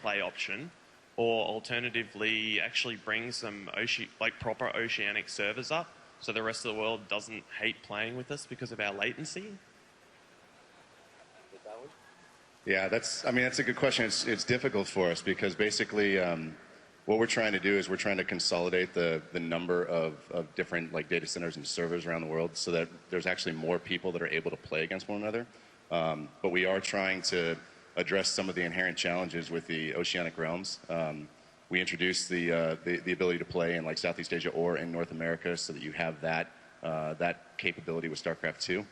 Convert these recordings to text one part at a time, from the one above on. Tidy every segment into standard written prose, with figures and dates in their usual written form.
play option, or alternatively actually bring some proper oceanic servers up so the rest of the world doesn't hate playing with us because of our latency? Yeah, that's a good question. It's difficult for us because basically what we're trying to do is we're trying to consolidate the number of different data centers and servers around the world so that there's actually more people that are able to play against one another. But we are trying to address some of the inherent challenges with the oceanic realms. We introduced the ability to play in Southeast Asia or in North America so that you have that capability with StarCraft 2.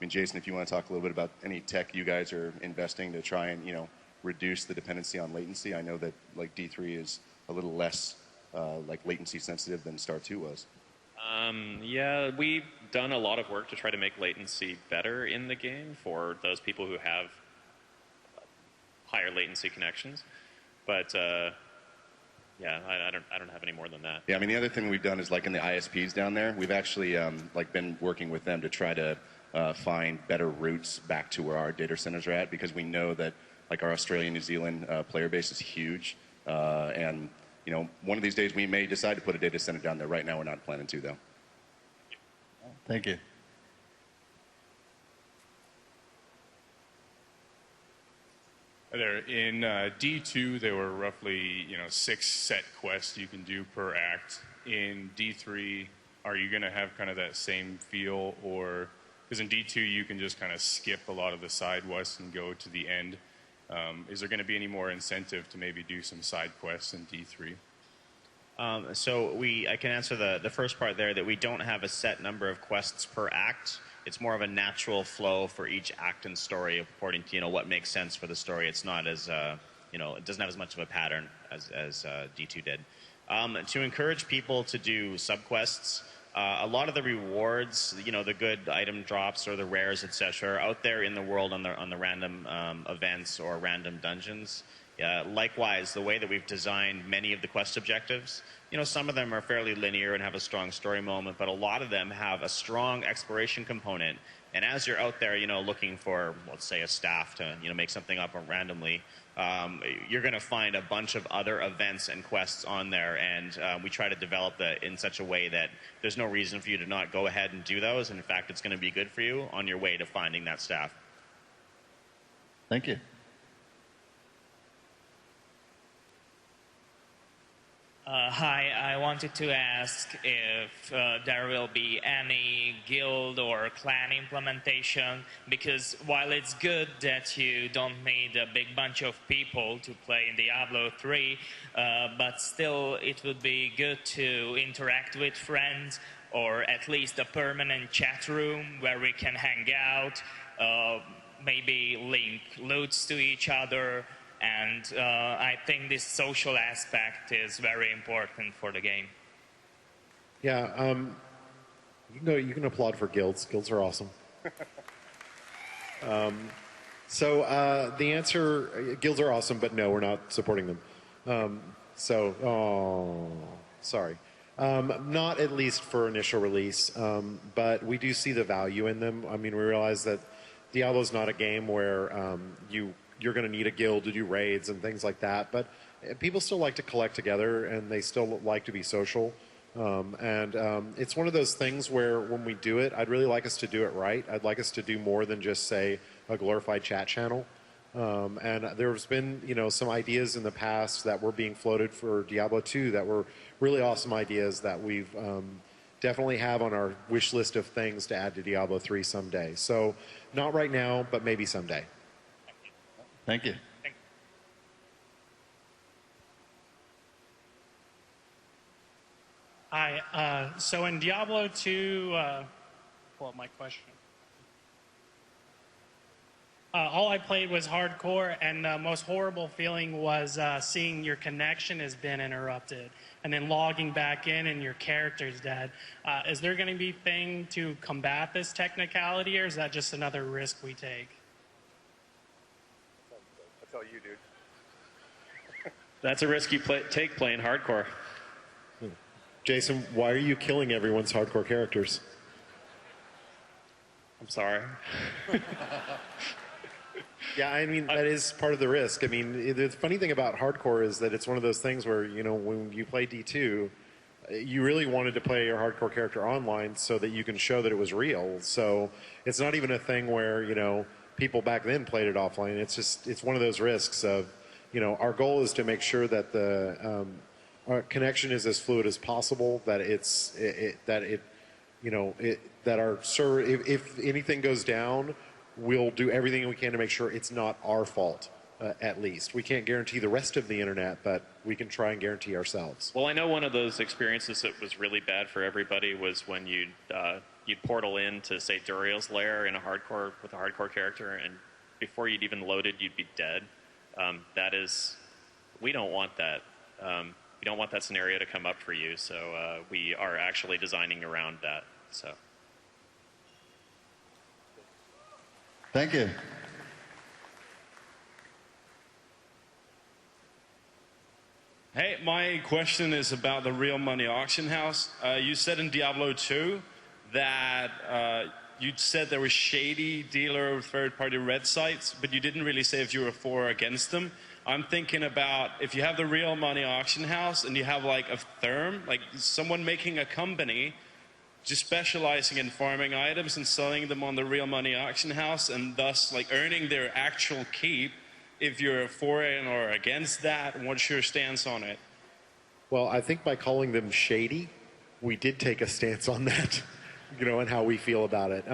Jason, if you want to talk a little bit about any tech you guys are investing to try and reduce the dependency on latency. I know that D3 is a little less latency sensitive than Star 2 was. Yeah, we've done a lot of work to try to make latency better in the game for those people who have higher latency connections. But yeah, I don't have any more than that. Yeah, the other thing we've done is in the ISPs down there, we've actually been working with them to try to find better routes back to where our data centers are at, because we know that our Australia, New Zealand player base is huge, and one of these days we may decide to put a data center down there. Right now we're not planning to, though. Thank you. In D2, there were roughly 6 set quests you can do per act. In D3, are you going to have kind of that same feel, or because in D2 you can just kind of skip a lot of the side quests and go to the end? Is there going to be any more incentive to maybe do some side quests in D3? I can answer the first part there, that we don't have a set number of quests per act. It's more of a natural flow for each act and story according to what makes sense for the story. It's not as it doesn't have as much of a pattern as D2 did. To encourage people to do subquests, a lot of the rewards, the good item drops or the rares, etc., are out there in the world on the random events or random dungeons. Likewise, the way that we've designed many of the quest objectives, some of them are fairly linear and have a strong story moment, but a lot of them have a strong exploration component. And as you're out there, looking for, let's say, a staff to, make something up randomly, you're going to find a bunch of other events and quests on there, and we try to develop that in such a way that there's no reason for you to not go ahead and do those. And in fact, it's going to be good for you on your way to finding that staff. Thank you. Hi, I wanted to ask if there will be any guild or clan implementation, because while it's good that you don't need a big bunch of people to play in Diablo 3, but still it would be good to interact with friends, or at least a permanent chat room where we can hang out, maybe link loots to each other. And I think this social aspect is very important for the game. Yeah, you can applaud for guilds. Guilds are awesome. So the answer, guilds are awesome, but no, we're not supporting them. Sorry. Not at least for initial release, but we do see the value in them. We realize that Diablo's not a game where you're going to need a guild to do raids and things like that, but people still like to collect together and they still like to be social. It's one of those things where when we do it, I'd really like us to do it right. I'd like us to do more than just, say, a glorified chat channel. And there's been, some ideas in the past that were being floated for Diablo 2 that were really awesome ideas that we've definitely have on our wish list of things to add to Diablo 3 someday. So not right now, but maybe someday. Thank you. Hi. So in Diablo 2, pull up my question. All I played was hardcore, and the most horrible feeling was seeing your connection has been interrupted, and then logging back in and your character's dead. Is there going to be a thing to combat this technicality, or is that just another risk we take? That's all you, dude. That's a risk you take playing hardcore. Jason, why are you killing everyone's hardcore characters? I'm sorry. Yeah, I mean, that is part of the risk. I mean, the funny thing about hardcore is that it's one of those things where, when you play D2, you really wanted to play your hardcore character online so that you can show that it was real. So it's not even a thing where, people back then played it offline. It's one of those risks of, our goal is to make sure that our connection is as fluid as possible, that that our server, if anything goes down, we'll do everything we can to make sure it's not our fault, at least. We can't guarantee the rest of the internet, but we can try and guarantee ourselves. Well, I know one of those experiences that was really bad for everybody was when you'd portal in to, say, Duriel's lair with a hardcore character, and before you'd even loaded, you'd be dead. We don't want that. We don't want that scenario to come up for you, so we are actually designing around that. So. Thank you. Hey, my question is about the real money auction house. You said in Diablo 2 that you said there were shady dealer third-party red sites, but you didn't really say if you were for or against them. I'm thinking about if you have the real money auction house and you have like a firm, like someone making a company just specializing in farming items and selling them on the real money auction house and thus like earning their actual keep. If you're for it or against that, what's your stance on it? Well, I think by calling them shady, we did take a stance on that, and how we feel about it.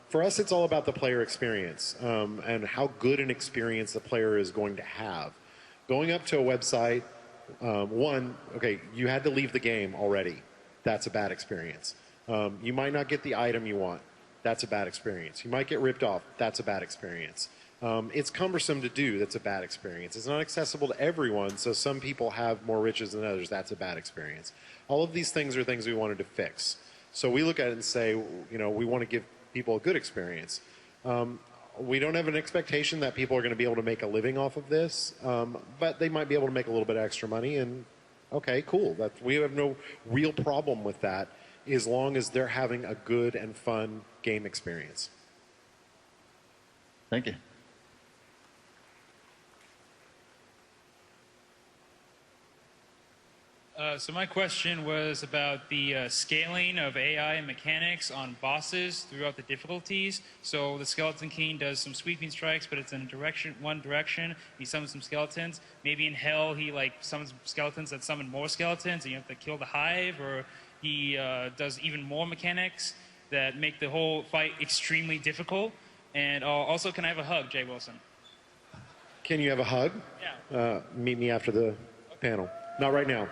For us, it's all about the player experience and how good an experience the player is going to have. Going up to a website, you had to leave the game already. That's a bad experience. You might not get the item you want. That's a bad experience. You might get ripped off. That's a bad experience. It's cumbersome to do. That's a bad experience. It's not accessible to everyone, so some people have more riches than others. That's a bad experience. All of these things are things we wanted to fix. So we look at it and say, we want to give people a good experience. We don't have an expectation that people are going to be able to make a living off of this, but they might be able to make a little bit of extra money, and okay, cool. We have no real problem with that as long as they're having a good and fun game experience. Thank you. So my question was about the scaling of AI mechanics on bosses throughout the difficulties. So the Skeleton King does some sweeping strikes, but it's in one direction. He summons some skeletons. Maybe in Hell he summons skeletons that summon more skeletons, and you have to kill the hive. Or he does even more mechanics that make the whole fight extremely difficult. And also, can I have a hug, Jay Wilson? Can you have a hug? Yeah. Meet me after the panel. Not right now.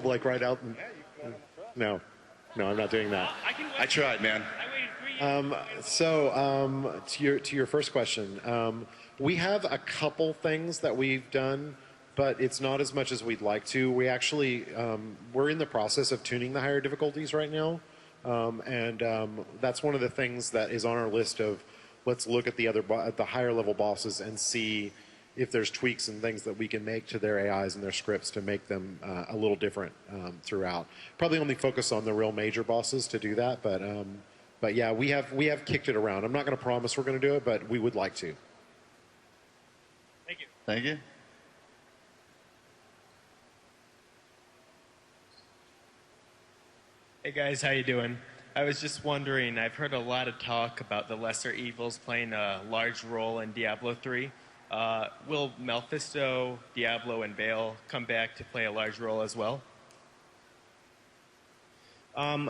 Like right out? No, I'm not doing that. I tried, man. To your first question, we have a couple things that we've done, but it's not as much as we'd like to. We actually, we're in the process of tuning the higher difficulties right now, and that's one of the things that is on our list of let's look at the higher level bosses and see if there's tweaks and things that we can make to their AIs and their scripts to make them a little different throughout. Probably only focus on the real major bosses to do that, but yeah, we have kicked it around. I'm not going to promise we're going to do it, but we would like to. Thank you. Thank you. Hey guys, how you doing? I was just wondering, I've heard a lot of talk about the lesser evils playing a large role in Diablo 3. Will Mephisto, Diablo, and Baal come back to play a large role as well?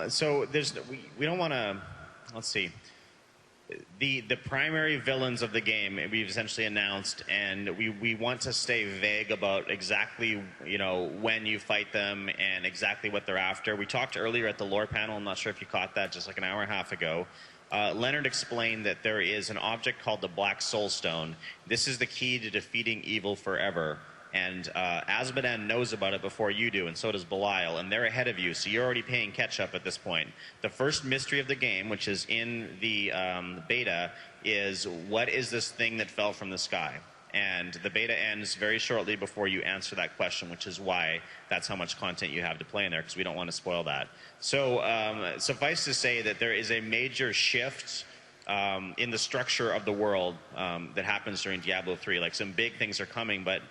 So we don't want to. Let's see. The primary villains of the game we've essentially announced, and we want to stay vague about exactly when you fight them and exactly what they're after. We talked earlier at the lore panel. I'm not sure if you caught that, just like an hour and a half ago. Leonard explained that there is an object called the Black Soul Stone. This is the key to defeating evil forever. And Azmodan knows about it before you do, and so does Belial, and they're ahead of you, so you're already paying catch-up at this point. The first mystery of the game, which is in the beta, is what is this thing that fell from the sky? And the beta ends very shortly before you answer that question, which is why that's how much content you have to play in there, because we don't want to spoil that. So suffice to say that there is a major shift in the structure of the world that happens during Diablo 3. Like some big things are coming, but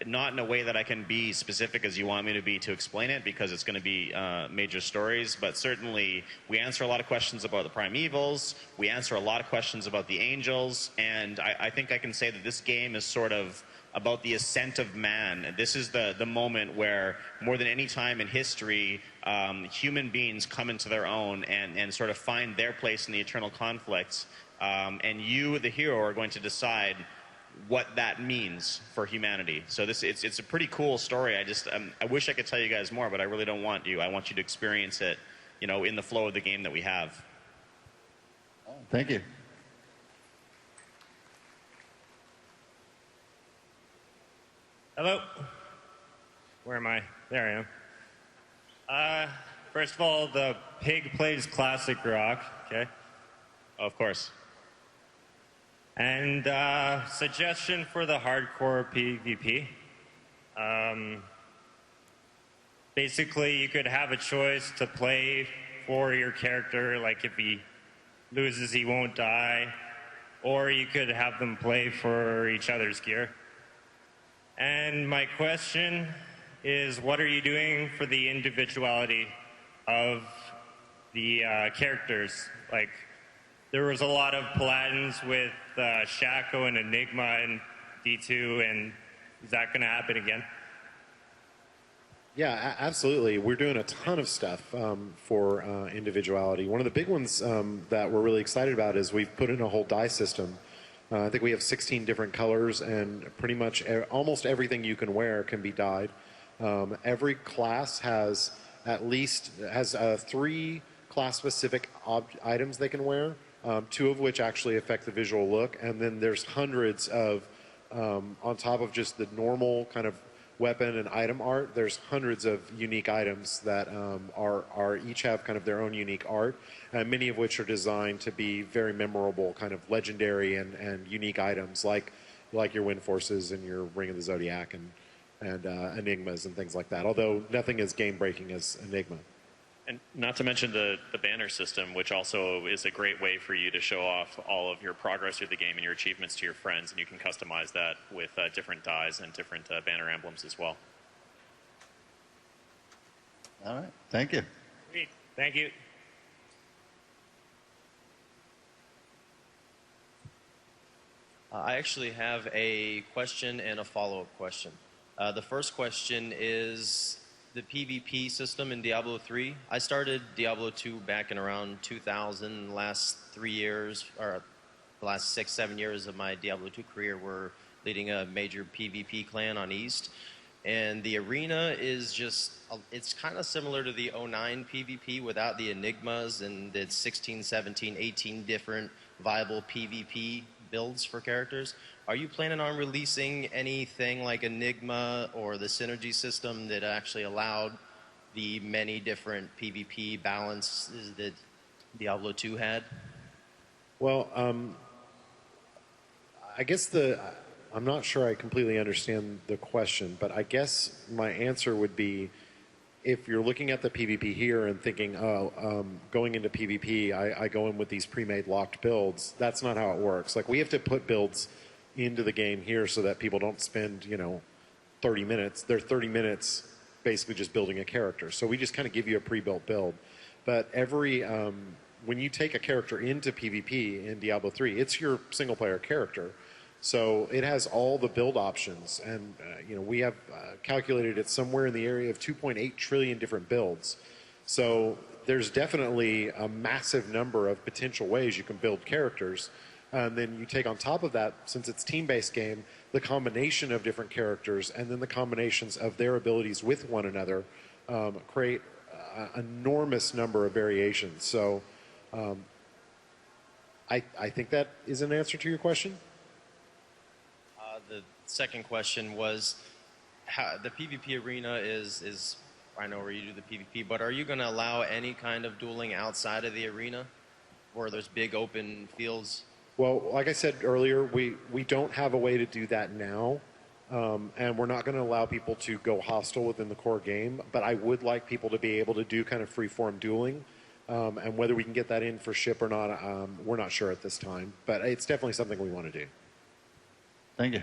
not in a way that I can be specific as you want me to be to explain it, because it's going to be major stories. But certainly we answer a lot of questions about the primevals, we answer a lot of questions about the angels, and I think I can say that this game is sort of about the ascent of man. This is the moment where, more than any time in history, human beings come into their own and sort of find their place in the eternal conflicts. And you, the hero, are going to decide what that means for humanity. So it's a pretty cool story. I wish I could tell you guys more, but I really don't want you. I want you to experience it, in the flow of the game that we have. Thank you. Hello. Where am I? There I am. First of all, the pig plays classic rock. Okay. Of course. And suggestion for the hardcore PvP. Basically, you could have a choice to play for your character, like if he loses, he won't die, or you could have them play for each other's gear. And my question is, what are you doing for the individuality of the characters? Like, there was a lot of Paladins with Shaco and Enigma in D2, and is that going to happen again? Yeah, absolutely. We're doing a ton of stuff for individuality. One of the big ones that we're really excited about is we've put in a whole dye system. I think we have 16 different colors, and pretty much almost everything you can wear can be dyed. Every class has at least 3 class-specific items they can wear, 2 of which actually affect the visual look, and then there's hundreds of, on top of just the normal kind of weapon and item art, there's hundreds of unique items that are each have kind of their own unique art, many of which are designed to be very memorable, kind of legendary and unique items, like your Wind Forces and your Ring of the Zodiac and Enigmas and things like that, although nothing as game-breaking as Enigma. And not to mention the banner system, which also is a great way for you to show off all of your progress through the game and your achievements to your friends, and you can customize that with different dyes and different banner emblems as well. All right. Thank you. Sweet. Thank you. I actually have a question and a follow-up question. The first question is the PvP system in Diablo 3. I started Diablo 2 back in around 2000. The last 3 years, or the last 6-7 years of my Diablo 2 career were leading a major PvP clan on East. And the arena is just, it's kind of similar to the 09 PvP without the Enigmas and its 16, 17, 18 different viable PvP builds for characters. Are you planning on releasing anything like Enigma or the synergy system that actually allowed the many different PvP balances that Diablo 2 had? Well, I guess I'm not sure I completely understand the question, but I guess my answer would be, if you're looking at the PvP here and thinking, going into PvP, I go in with these pre-made locked builds, that's not how it works. Like, we have to put builds into the game here so that people don't spend, 30 minutes. They're 30 minutes basically just building a character. So we just kind of give you a pre-built build. But when you take a character into PvP in Diablo 3, it's your single-player character. So it has all the build options, and we have calculated it somewhere in the area of 2.8 trillion different builds. So there's definitely a massive number of potential ways you can build characters. And then you take on top of that, since it's a team-based game, the combination of different characters and then the combinations of their abilities with one another create an enormous number of variations. So I think that is an answer to your question. The second question was, the PvP arena is, I know where you do the PvP, but are you going to allow any kind of dueling outside of the arena where there's big open fields? Well, like I said earlier, we don't have a way to do that now, and we're not going to allow people to go hostile within the core game, but I would like people to be able to do kind of free-form dueling. And whether we can get that in for ship or not, we're not sure at this time. But it's definitely something we want to do. Thank you.